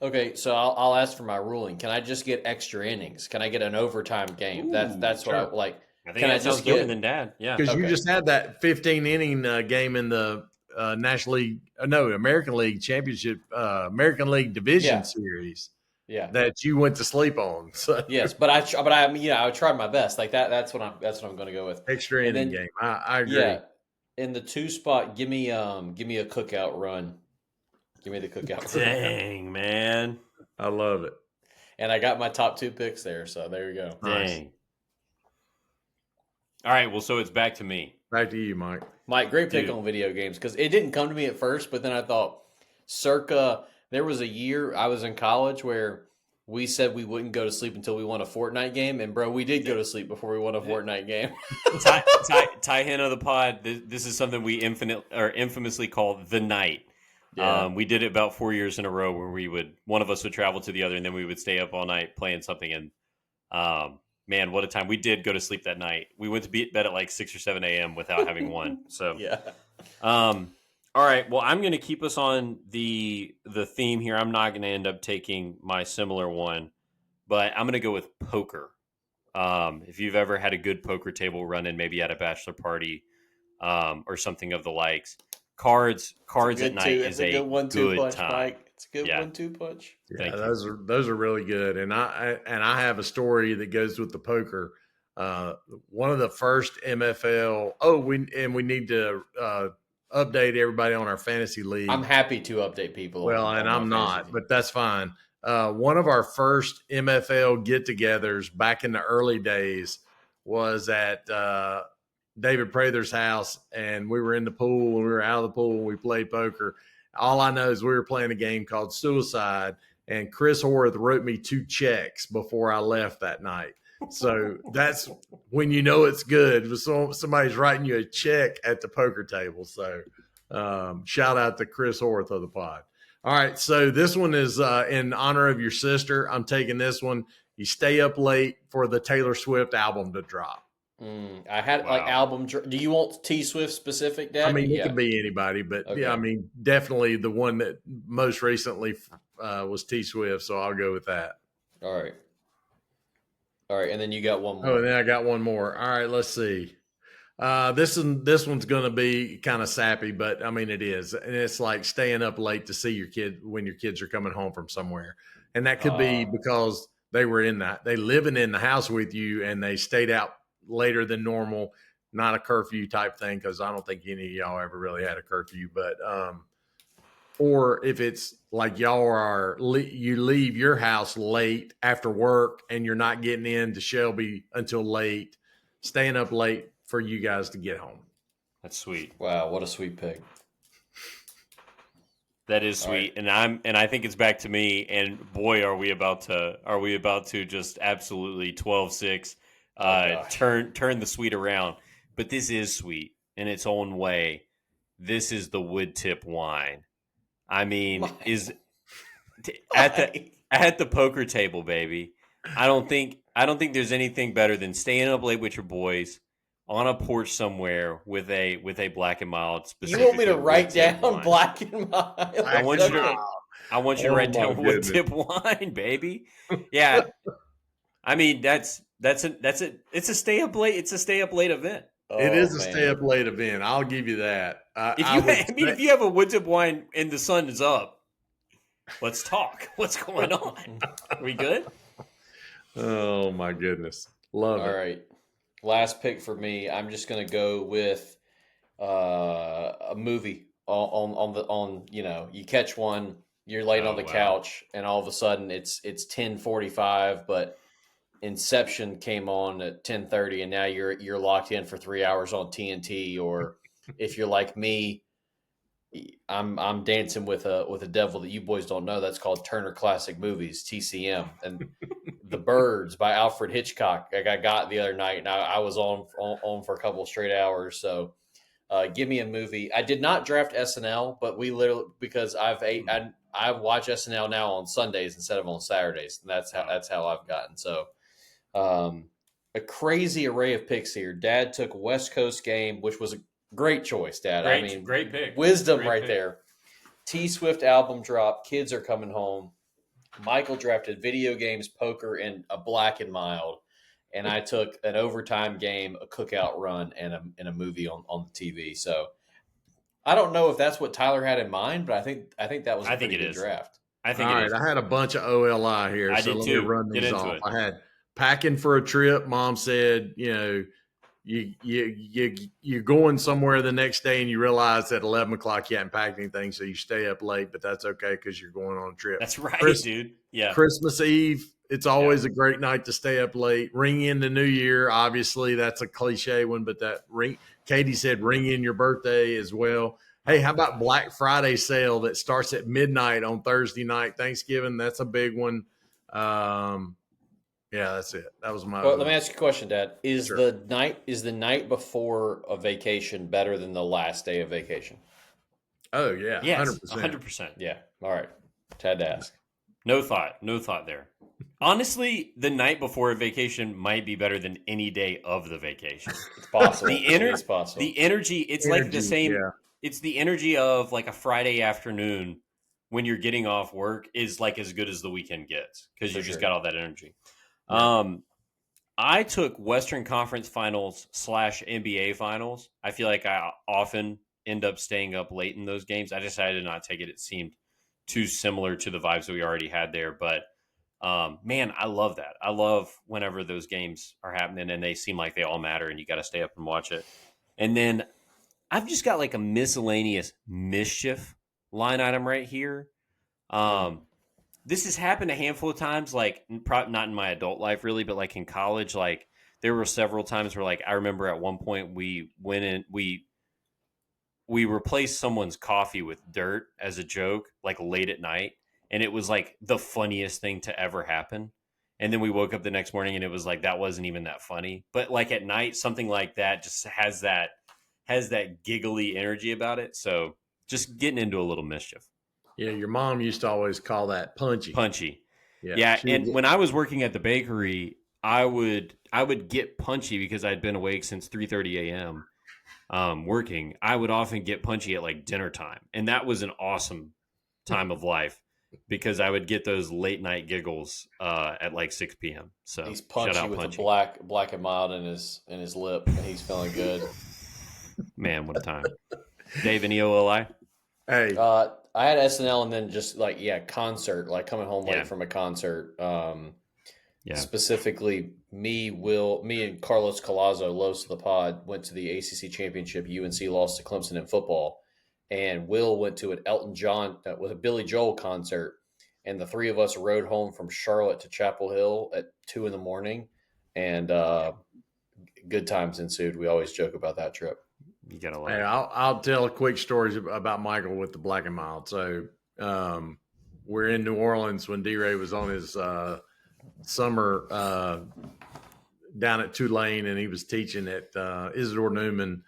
Okay, so I'll ask for my ruling. Can I just get extra innings? Can I get an overtime game? ooh, That's what I sure. like. I think Can I that sounds just different than get? Dad. Yeah. Because you Okay. just had that 15 inning game in the National League, no, American League Championship, American League Division Yeah. Series Yeah. that you went to sleep on. So Yes, I tried my best. Like that. That's what I'm going to go with. extra And inning then game. I agree. yeah, in the two spot, give me a cookout run. Give me the cookout run. Dang, man. I love it. And I got my top two picks there. So there you go. Nice. Dang. All right, well, so it's back to me. Back to you, Mike. Mike, great pick Dude. on video games because it didn't come to me at first, but then I thought, there was a year I was in college where we said we wouldn't go to sleep until we won a Fortnite game, and bro, we did go to sleep before we won a Fortnite game. Ty Hen of the pod, this is something we infamously call the night. Yeah, We did it about 4 years in a row where one of us would travel to the other, and then we would stay up all night playing something. And man, what a time. We did go to sleep that night. We went to bed at like 6 or 7 a.m. without having won. So, yeah. all right. Well, I'm going to keep us on the theme here. I'm not going to end up taking my similar one, but I'm going to go with poker. If you've ever had a good poker table running, maybe at a bachelor party or something of the likes, cards at night It's is a good a 1-2 good punch, time. Mike. It's a good Yeah. 1-2 punch. Yeah, Thank you. those are really good, and I have a story that goes with the poker. One of the first MFL. Oh, we need to update everybody on our fantasy league. I'm happy to update people. Well, and I'm not, but that's fine. One of our first MFL get-togethers back in the early days was at David Prather's house, and we were in the pool, and we were out of the pool, and we played poker. All I know is we were playing a game called Suicide, and Chris Horvath wrote me 2 checks before I left that night. So that's when you know it's good. Somebody's writing you a check at the poker table. So shout out to Chris Horvath of the pod. All right, so this one is in honor of your sister. I'm taking this one. You stay up late for the Taylor Swift album to drop. I had like Wow. album. Do you want T Swift specific, Dad? I mean, it Yeah. could be anybody, but Okay. yeah, I mean, definitely the one that most recently was T Swift, so I'll go with that. All right. All right, and then you got one more. Oh, and then I got one more. All right, let's see. This one's going to be kind of sappy, but I mean it is, and it's like staying up late to see your kid when your kids are coming home from somewhere, and that could be because they living in the house with you, and they stayed out later than normal. Not a curfew type thing, because I don't think any of y'all ever really had a curfew, but or if it's like y'all are, you leave your house late after work and you're not getting into Shelby until late, staying up late for you guys to get home. That's sweet. Wow, what a sweet pick. That is sweet, right. and I think it's back to me. And boy, are we about to just absolutely 12-6 turn the sweet around. But this is sweet in its own way. This is the wood tip wine. I mean, at the poker table, baby. I don't think there's anything better than staying up late with your boys on a porch somewhere with a Black and Mild. You want me to write down wine. Black and Mild? I want you to write down wood tip wine, baby. Yeah, I mean it's a stay up late. It's a stay up late event. It is a stay up late event. I'll give you that. If you have a wood tip wine and the sun is up, let's talk. What's going on? Are we good? Oh my goodness, love it. All right, last pick for me. I'm just gonna go with a movie on you catch one. You're laying on the couch, and all of a sudden it's 10:45, but Inception came on at 10:30, and now you're locked in for 3 hours on TNT. Or if you're like me, I'm dancing with a devil that you boys don't know. That's called Turner Classic Movies, TCM, and The Birds by Alfred Hitchcock. Like I got the other night, and I was on for a couple of straight hours. So give me a movie. I did not draft SNL, but we literally, because I watch SNL now on Sundays instead of on Saturdays, and that's how I've gotten. So a crazy array of picks here. Dad took West Coast Game, which was a great choice, Dad. Great pick. Wisdom right there. T Swift album drop. Kids are coming home. Michael drafted video games, poker, and a Black and Mild. And I took an overtime game, a cookout run, and a movie on the TV. So I don't know if that's what Tyler had in mind, but I think that was a pretty good draft. I think it is. I had a bunch of OLI here, so let me run these off. I had packing for a trip. Mom said, you're going somewhere the next day and you realize at 11 o'clock you haven't packed anything, so you stay up late, but that's okay because you're going on a trip. That's right, dude. Yeah. Christmas Eve, it's always a great night to stay up late. Ring in the New Year, obviously that's a cliche one, but Katie said ring in your birthday as well. Hey, how about Black Friday sale that starts at midnight on Thursday night, Thanksgiving? That's a big one. Yeah, that's it. That was my. Well, let me ask you a question, Dad. Is the night before a vacation better than the last day of vacation? Oh yeah, yes, 100%. Yeah. All right. Had to ask. No thought there. Honestly, the night before a vacation might be better than any day of the vacation. It's possible. It's possible. The energy. It's like the same. Yeah. It's the energy of like a Friday afternoon when you're getting off work is like as good as the weekend gets because you just got all that energy. Yeah. I took Western Conference Finals / NBA Finals. I feel like I often end up staying up late in those games. I decided to not take it. It seemed too similar to the vibes that we already had there. But, man, I love that. I love whenever those games are happening and they seem like they all matter and you got to stay up and watch it. And then I've just got like a miscellaneous mischief line item right here. This has happened a handful of times, like not in my adult life really, but like in college, like there were several times where like I remember at one point we went in, we replaced someone's coffee with dirt as a joke, like late at night. And it was like the funniest thing to ever happen. And then we woke up the next morning and it was like, that wasn't even that funny. But like at night, something like that just has that giggly energy about it. So just getting into a little mischief. Yeah, your mom used to always call that punchy. Punchy. Yeah, and when I was working at the bakery, I would get punchy because I'd been awake since 3:30 a.m. Working. I would often get punchy at like dinner time, and that was an awesome time of life because I would get those late night giggles at like 6 p.m. So he's punchy with punchy. A black and mild in his lip, and he's feeling good. Man, what a time! Dave, any OLI? Hey. I had SNL and then just like, concert, like coming home late from a concert. Specifically me and Carlos Collazo, Los of the Pod, went to the ACC championship. UNC lost to Clemson in football. and Will went to an Elton John with a Billy Joel concert, and the three of us rode home from Charlotte to Chapel Hill at 2 a.m, and good times ensued. We always joke about that trip. You gotta love Hey, it. I'll tell a quick story about Michael with the Black and Mild. So we're in New Orleans when D-Ray was on his summer down at Tulane, and he was teaching at Isidore Newman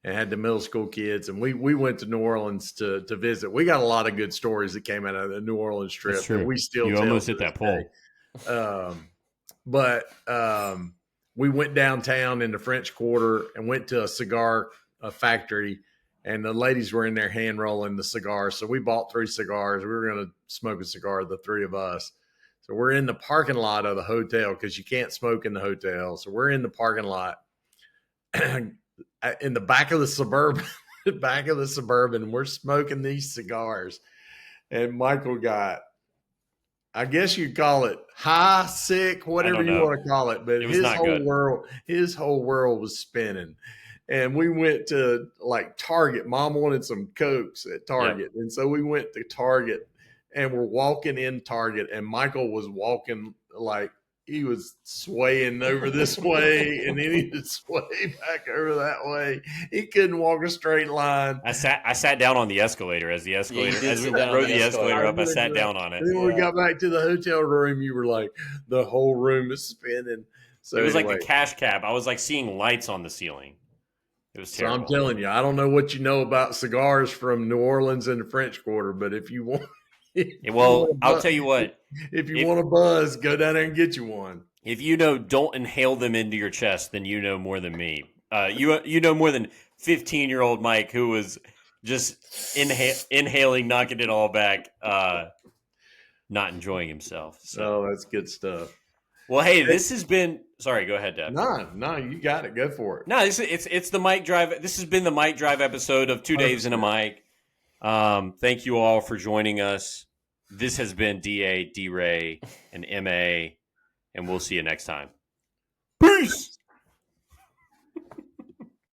and had the middle school kids. And we went to New Orleans to visit. We got a lot of good stories that came out of the New Orleans trip. That's true. And we still you tell almost to hit this that pole. But we went downtown in the French Quarter and went to a cigar factory, and the ladies were in there hand rolling the cigars. So we bought 3 cigars. We were going to smoke a cigar, the 3 of us. So we're in the parking lot of the hotel because you can't smoke in the hotel. So we're in the parking lot in the back of the Suburban, we're smoking these cigars. And Michael got, I guess you'd call it high, sick, whatever you want to call it. But his whole world was spinning. And we went to like Target. Mom wanted some Cokes at Target. Yep. And so we went to Target and we're walking in Target, and Michael was walking like he was swaying over this way and then he would sway back over that way. He couldn't walk a straight line. I sat down on the escalator as we rode the escalator up. I sat down on it. And then when we got back to the hotel room, you were like, the whole room is spinning. So it was like a cash cab. I was like seeing lights on the ceiling. It was terrible. So I'm telling you, I don't know what you know about cigars from New Orleans and the French Quarter, but if you want, I'll tell you what. If you want a buzz, go down there and get you one. If you know, don't inhale them into your chest, then you know more than me. You know more than 15-year-old Mike, who was just inhaling, knocking it all back, not enjoying himself. So that's good stuff. Well, hey, this has been. Sorry, go ahead, Dad. No, you got it. Go for it. No, it's the Mike Drive. This has been the Mike Drive episode of 2 Daves and a Mike. Thank you all for joining us. This has been D.A., D-Ray, and M.A., and we'll see you next time. Peace!